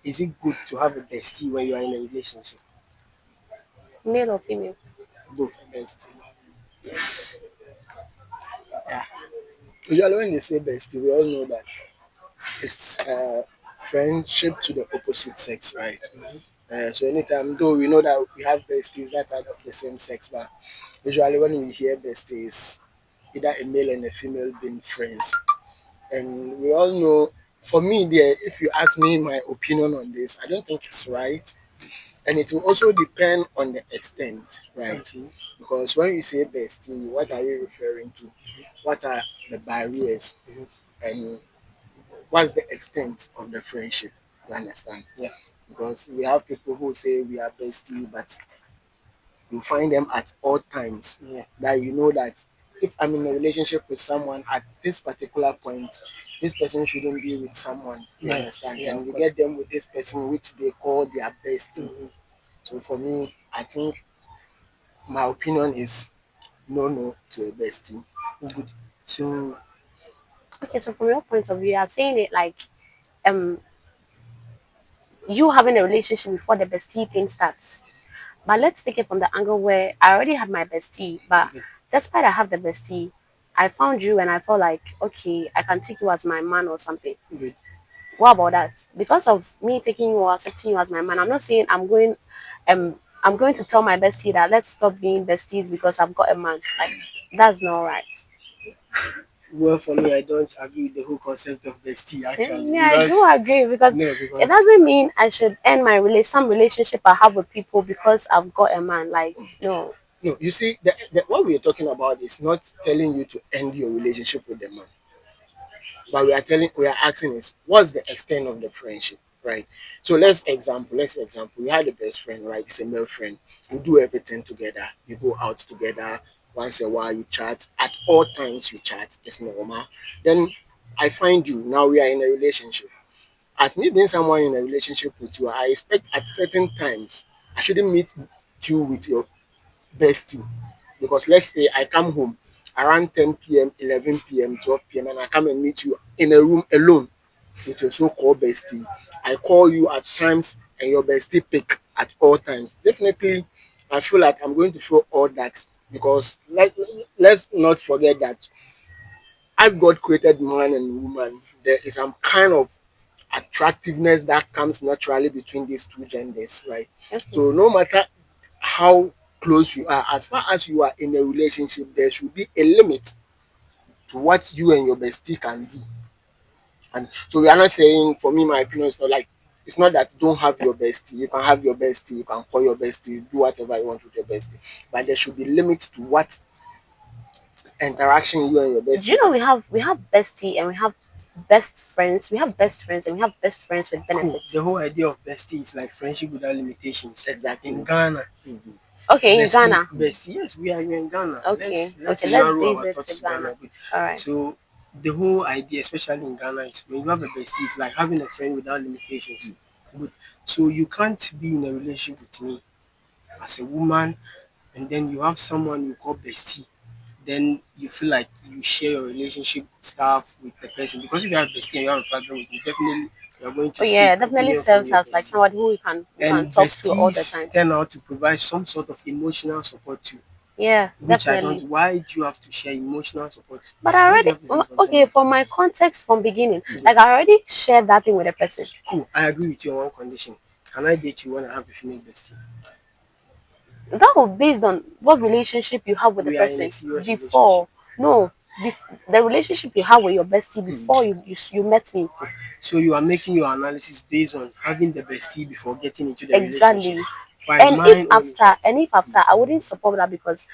is it good to have a bestie when you are in a relationship? Male or female? Both bestie. Yes. Yeah. Usually when they say bestie, we all know that it's friendship to the opposite sex, right? So anytime, though we know that we have besties that are of the same sex, but usually when we hear besties, either a male and a female being friends. And we all know, for me, there, if you ask me my opinion on this, I don't think it's right. And it will also depend on the extent, right? Okay. Because when you say bestie, what are you referring to? What are the barriers? And what's the extent of the friendship? You understand? Yeah. Because we have people who say we are bestie, but you find them at all times. Yeah. That you know that if I'm in a relationship with someone at this particular point, this person shouldn't be with someone. You Yeah. understand? Yeah, And of you course. get them with this person which they call their bestie. So for me, I think my opinion is no to a bestie. Good. So okay, so from your point of view, you are saying it like um you having a relationship before the bestie thing starts. But let's take it from the angle where I already have my bestie, but despite I have the bestie, I found you and I felt like, okay, I can take you as my man or something. Good. What about that? Because of me taking you or accepting you as my man, I'm not saying I'm going to tell my bestie that let's stop being besties because I've got a man. Like that's not right. Well, for me, I don't agree with the whole concept of bestie actually Yeah, I do because agree because no, it because doesn't mean I should end my some relationship I have with people because I've got a man. Like no. no, you see, what we are talking about is not telling you to end your relationship with the man. But we are asking is what's the extent of the friendship, right? So let's example, you had a best friend, right? It's a male friend. You do everything together, you go out together, once a while you chat, at all times you chat, it's normal. Then I find you, now we are in a relationship. As me being someone in a relationship with you, I expect at certain times I shouldn't meet you with your bestie. Because let's say I come home around 10 p.m., 11 p.m., 12 p.m., and I come and meet you in a room alone with your so-called bestie. I call you at times and your bestie pick at all times. Definitely, I feel like I'm going to feel all that because let's not forget that as God created man and woman, there is some kind of attractiveness that comes naturally between these two genders, right? Okay. So no matter how close you are, as far as you are in a relationship, there should be a limit to what you and your bestie can do. And so we are not saying, for me, my opinion is not like it's not that you don't have your bestie. You can have your bestie, you can call your bestie, do whatever you want with your bestie. But there should be limits to what interaction you and your Do you bestie know can have. we have bestie and we have best friends. We have best friends and we have best friends with Cool. benefits. The whole idea of bestie is like friendship without limitations. Exactly. In Mm. Ghana. Mm-hmm. Okay, in Bestie, Ghana. bestie. Yes, we are in Ghana. Okay, Let's okay, let's narrow base our it to thoughts to Ghana. Ghana a bit. All right. So the whole idea, especially in Ghana, is when you have a bestie, it's like having a friend without limitations. Good. So you can't be in a relationship with me as a woman, and then you have someone you call bestie. Then you feel like you share your relationship stuff with the person because if you have a bestie and you have a problem with me, definitely you are going Oh to seek yeah, definitely opinion from serves your as like bestie. somebody who you can And talk to all the besties time. turn out to provide some sort of emotional support too, Yeah, which I don't. definitely. Why do you have to share emotional support? But I Why do you already have to share it from okay somebody? for my context from beginning, Good. like I already shared that thing with a person. Cool. I agree with you on one condition. Can I date you when I have a female bestie? That was based on what relationship you have with the We are in a person serious relationship. before. No, the relationship you have with your bestie before you met me. So you are making your analysis based on having the bestie before getting into the relationship. Exactly. Fine, mine own is And if after I wouldn't support that because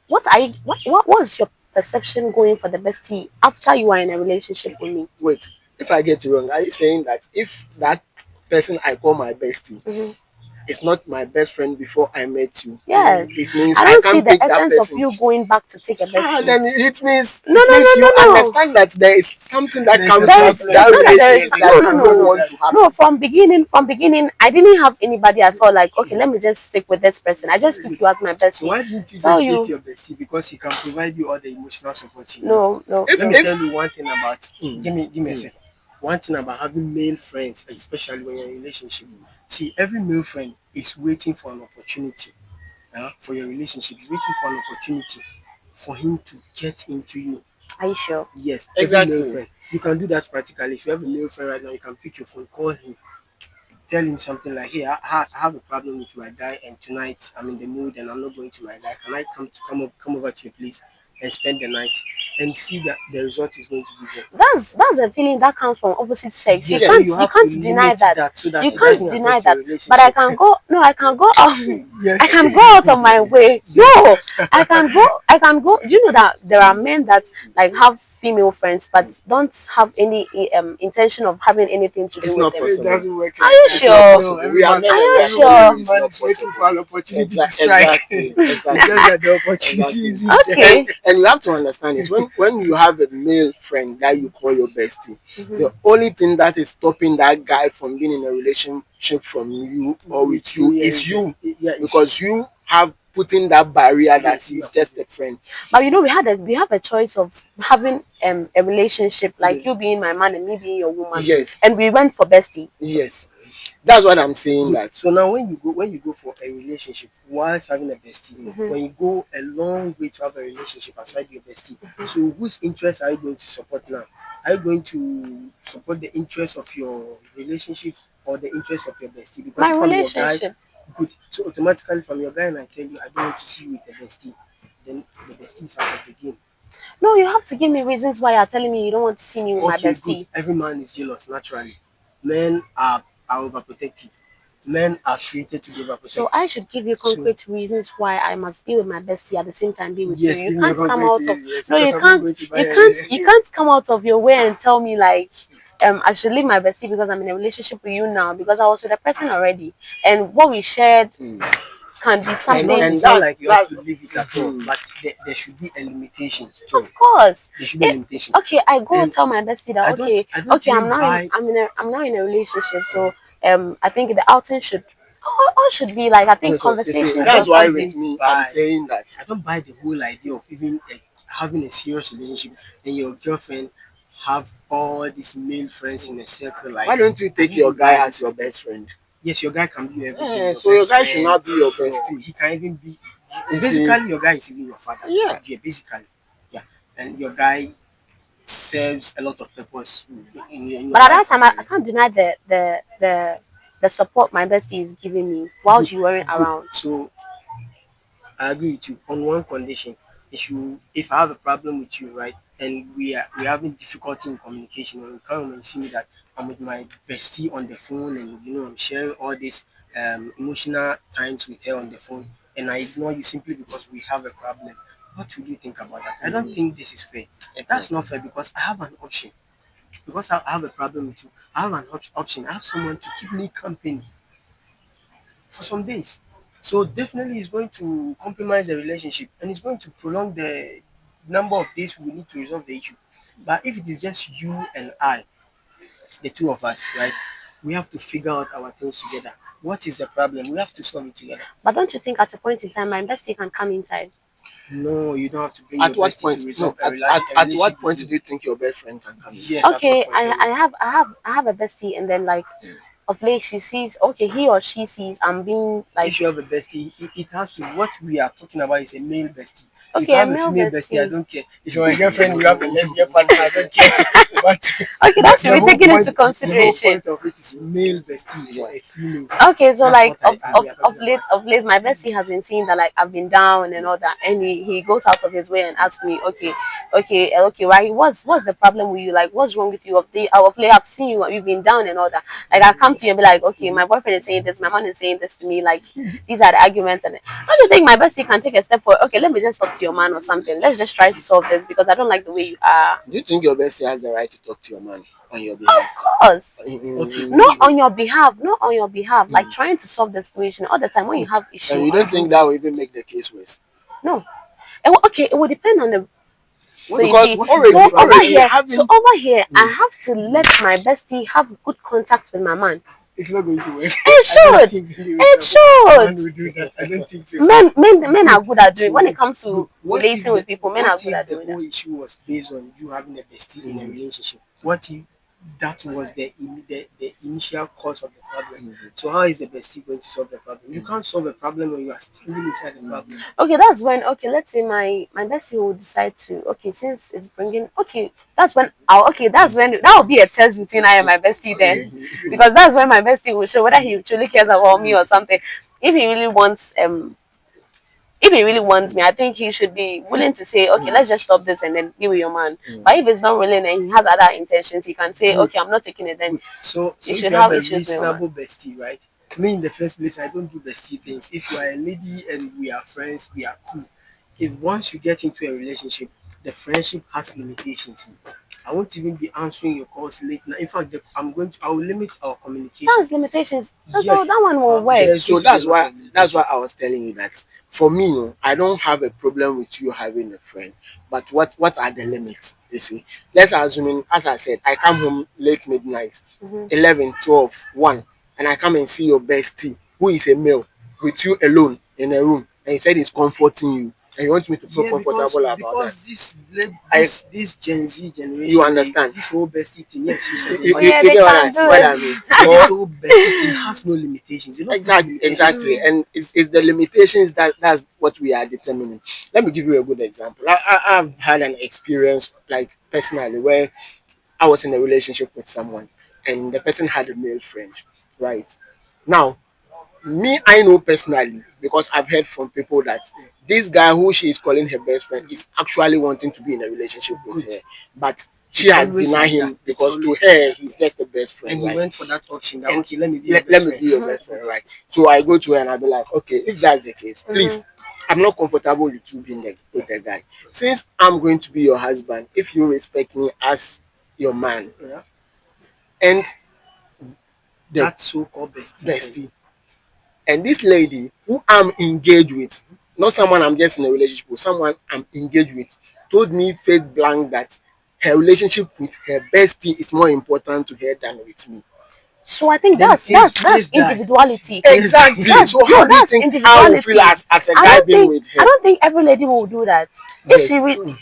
what was your perception going for the bestie after you are in a relationship with me? wait. If I get it wrong, are you saying that if that person I call my bestie Hmm. is not my best friend before I met you, Yes. it means I I don't see can't the pick that essence of person? you going back to take a bestie. Then it means No, no, no, you no, no. understand that there is something that There's comes there with is that it's not that there is relationship no that no you no don't no want to no happen. from beginning I didn't have anybody I felt like okay let me just stick with this person. I just took you as my So bestie. why didn't you Tell just date you your bestie? Because he can provide you all the emotional support you need. no no Let no. me tell you one thing about. Give me a second. one thing about having male friends, especially when you're in a relationship, see, every male friend is waiting for an opportunity for your relationship. He's waiting for an opportunity for him to get into you. Are you sure? Yes, every male Exactly. friend. You can do that practically. If you have a male friend right now, you can pick your phone, call him, tell him something like, "Hey, I have a problem with my guy, and tonight I'm in the mood, and I'm not going to my guy. Can I come over to your place and spend the night, and see that the result is going to be there?" That's a feeling that comes from opposite sex. You Yes, so can't you you have to can't deny limit that. that so that You it can't doesn't deny affect your that. But I relationship. can go no, I can go I Yes. can go out of my way. Yes. No, I can go. Do you know that there are men that like have female friends but don't have any intention of having anything to do It's with not them? It possible. doesn't work Are like you that. It's not sure? No, possible. We are men Are and you we are telling sure? you every it's man not is waiting possible. for an opportunity to strike. Exactly, It's exactly, just that the opportunity exactly. isn't there. Okay. And you have to understand is when you have a male friend that you call your bestie, Mhm. the only thing that is stopping that guy from being in a relationship from you or with With you, you yeah, is you, yeah, it's you. because you have put in that barrier that Yes, you he's have put just it. a friend. But we have a choice of having a relationship Yeah. like you being my man and me being your woman, Yes, and we went for bestie. yes. That's what I'm saying. Good. That So now when you go for a relationship whilst having a bestie, Hmm. when you go a long way to have a relationship aside your bestie, so whose interest are you going to support now? Are you going to support the interest of your relationship or the interest of your bestie? Because My if I'm your guy, relationship. good. So automatically if I'm your guy and I tell you I don't want to see you with the bestie, then the bestie is out of the game. No, you have to give me reasons why you're telling me you don't want to see me with my Okay, good. bestie. Every man is jealous naturally. Men are overprotective. Men are created to be So I overprotective. should give you So concrete reasons why I must be with my bestie at the same time be with you. yes, You give me a can't come concrete out of reason, yes, no, because I'm not going to buy you anything. can't come out of your way and tell me like I should leave my bestie because I'm in a relationship with you now because I was with a person already and what we shared can be It's not something. and it's not like you have that's to leave it at all, but there should be a limitation too. Of course. There should be a It, limitation. okay, I go And tell my bestie that I don't okay, I don't I'm even now in buy I'm now in a relationship, so I think the outing should all should be like I no think so conversations I or that's don't why even with something. me I'm buy saying that. I don't buy the whole idea of even having a serious relationship and your girlfriend have all these male friends in a circle. Like Why don't you I take don't your even guy buy as this your idea. best friend? Yes, your guy can be everything, Yeah, your so your best guy should friend. not be your Your bestie. he can even be You see? basically your guy is even your father. Yeah. Yeah, basically. Yeah. And your guy serves a lot of purpose in your But at that life time, I actually. can't deny the support my bestie is giving me while Good, she weren't good. around. So I agree with you on one condition. If I have a problem with you, right, and we're having difficulty in communication, and you come and see me that I'm with my bestie on the phone, and I'm sharing all these emotional times with her on the phone, and I ignore you simply because we have a problem. What would you think about that? I don't think this is fair. That's Exactly. not fair because I have an option. Because I have a problem with you, I have an option. I have someone to keep me company for some days. So definitely it's going to compromise the relationship and it's going to prolong the number of days we need to resolve the issue. But if it is just you and I, the two of us, right, we have to figure out our things together. What is the problem? We have to solve it together. But don't you think at a point in time my bestie can come inside? No, you don't have to bring your At what bestie to point? No. resolve a At what relationship point with do you. you think your best friend can come inside? Yes, at what Okay, point? Tell me. I have a bestie and then like of late she sees okay he or she sees I'm being like If you have a bestie, it has to. What we are talking about is a male bestie. If you okay a have a male female bestie, I bestie. don't care. If you're a girlfriend, you have a lesbian partner, I don't care. But Okay, that but should be taken into the whole consideration. point of it is male bestie for a female. Okay, so That's like what we are talking about. of late, my bestie has been seeing that like I've been down and all that, and he goes out of his way and asks me, okay, why? What's the problem with you? Like, what's wrong with you? Of late, I've seen you've been down and all that. Like, I come to you and be like, okay, my boyfriend is saying this, my man is saying this to me. Like, these are the arguments, and don't you think my bestie can take a step forward? Okay, let me just talk to your man or something. Let's just try to solve this because I don't like the way you are. Do you think your bestie has the right to talk to your man on your Of behalf? course. Okay, In Not which way? on your behalf, not on your behalf, like trying to solve the situation all the time when you good. have And So issues. you are you don't going think that to will even make the case worse? No. Okay, it will depend on the so you Because see, what is the problem? already having over here, I have to let my bestie have good contact with my man. It's not going to work. It I don't should. think It a man should. will do that. I don't think so. Men Good. are good at doing So when it good. comes Good. to relating with people, men are What good if at the doing that. whole issue was based on you having a bestie in a relationship? What if that was the initial cause of the problem. So how is the bestie going to solve the problem? You can't solve a problem when you are still inside the problem. Okay, that's when, okay, let's say my bestie will decide to, okay, since it's bringing, okay, that's when I'll, okay, that's when that will be a test between I and my bestie then, because that's when my bestie will show whether he truly cares about me or something. If he really wants if he really wants me, I think he should be willing to say, okay, let's just stop this and then be with your man. But if he's not willing and he has other intentions, he can say, Good. okay, I'm not taking it. Then So you if should you have have a issues with your man. reasonable bestie, right? Me in the first place, I don't do bestie things. If you are a lady and we are friends, we are cool. If once you get into a relationship, the friendship has limitations. I won't even be answering your calls late now. In fact, I will limit our communication. That's limitations. That's Yes. all. That one will work. Yeah, so that's why I was telling you that for me, no, I don't have a problem with you having a friend. But what are the limits? You see, let's assume, as I said, I come home late midnight, Mm-hmm. 11, 12, 1, and I come and see your bestie, who is a male, with you alone in a room, and he said he's comforting you, and you want me to feel comfortable about because that. this Gen Z generation, You understand? this whole bestie thing. Yes, you said You, Oh it. you, yeah, you they get can do what I it. mean? This whole bestie thing has no limitations. They don't put Exactly, limitations. and it's the limitations that's what we are determining. Let me give you a good example. I've had an experience, like personally, where I was in a relationship with someone, and the person had a male friend. Right now, me, I know personally because I've heard from people that this guy who she is calling her best friend is actually wanting to be in a relationship with Good. her, but she It's has always denied like him that. It's because to always like her that. he's just a best friend, And he right? went for that option that And okay, let me be your let best me friend. be your best friend, right? So I go to her and I'll be like, okay, if that's the case, please, I'm not comfortable with you being with the guy. Since I'm going to be your husband, if you respect me as your man Yeah. and the That so-called bestie thing. bestie, and this lady who I'm engaged with, not someone I'm just in a relationship with, someone I'm engaged with, told me face blank that her relationship with her bestie is more important to her than with me. So I think Then that's face die. individuality. Exactly. That's So how no, do you that's think I will feel individuality. as a guy being with I her? don't think every lady will do that. If Yes. she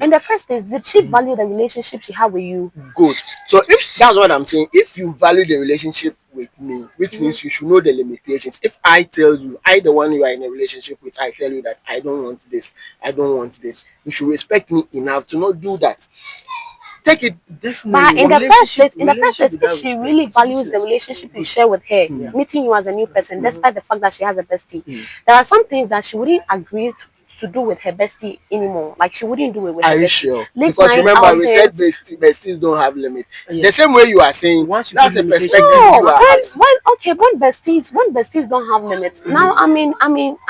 in the first place, did she value the relationship she had with you? Good. So if that's what I'm saying, if you value the relationship with me, which means you should know the limitations. If I tell you, I the one you are in a relationship with, I tell you that I don't want this, I don't want this, you should respect me enough to not do that. Take it. But Definitely in the first relationship place, if without she respect really is values the useless. relationship you Good. share with her, Yeah. meeting you as a new person, despite the fact that she has a bestie, there are some things that she wouldn't agree to do with her bestie anymore. Like she wouldn't do it with Are her you bestie. sure? Late Because night remember, we said outings. besties don't have limits. The Yes. same way you are saying, Once you put that's a limitation, perspective then it's you No, not are a having. bestie. when besties don't have limits. Now I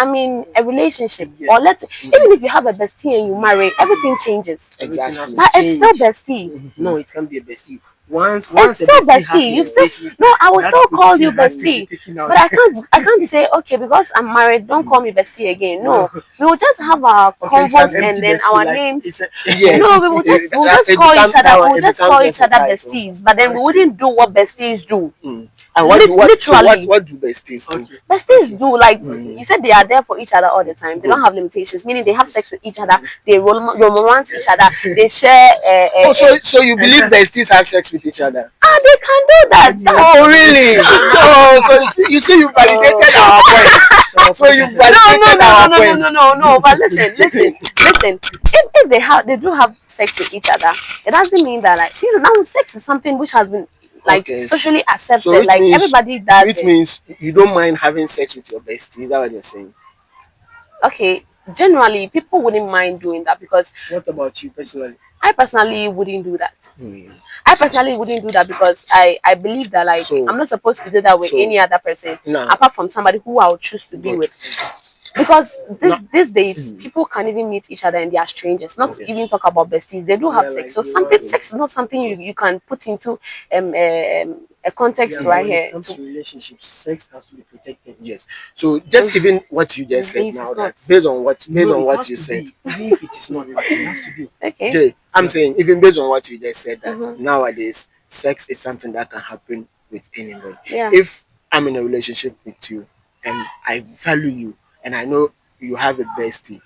mean a relationship. Yes. Or let's even if you have a bestie and you marry, everything changes. Everything has Exactly. to But it's still change. bestie. No, it can't be a bestie. Once It's a still bestie has bestie. You still limitations, no, I will that still call position you has to be bestie. taken out. But I can't say okay because I'm married, don't call me bestie again. No. No. We will just have our Okay, it's an convos and empty then bestie. our Like names. it's a Yes. No, we'll just It call each becomes other. that We one, will it just becomes call each just a other title. besties. But then we wouldn't do what besties do. And Literally. what do besties do? okay. Besties do like Okay. you said they are there for each other all the time. They don't Good. have limitations, meaning they have sex with each other. They romance each other. They share. Oh, so you And believe that's besties have sex with each other? They can do that. yes. Oh, really? Oh, so you validated our point. So you validated our point. No. But listen. If they do have sex with each other, it doesn't mean that like now sex is something which has been like Okay. socially So accepted. Like everybody does which it. means you don't mind having sex with your bestie. Is that what you're saying? Okay, generally people wouldn't mind doing that because What about you personally? I personally wouldn't do that. Hmm. I personally wouldn't do that because I believe that like So I'm not supposed to do that with so any other person now, apart from somebody who I would choose to be good. with. Because Now, these days people can even meet each other and they are strangers. Not to okay. even talk about besties. They do have Yeah, sex. like So they want. sex is not something you can put into a Yeah, context but right when it here. comes to relationships, sex has to be protected. Yes. So just even what you just These said days now, it's not. that based No, on it what has you to said, be. Even if it is not, but it has to be. Okay. Jay, I'm Yeah. saying even based on what you just said that Mm-hmm. nowadays sex is something that can happen with anyone. Yeah. If I'm in a relationship with you and I value you and I know you have a bestie,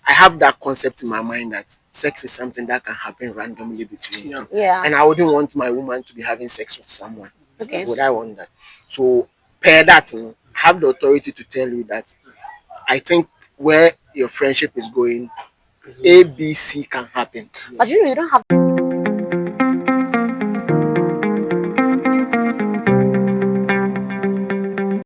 I have that concept in my mind that sex is something that can happen randomly between you two. Yeah. And I wouldn't want my woman to be having sex with someone. Okay. Would I want that? So, per that, have the authority to tell you that I think where your friendship is going, A, B, C can happen. But you know, you don't have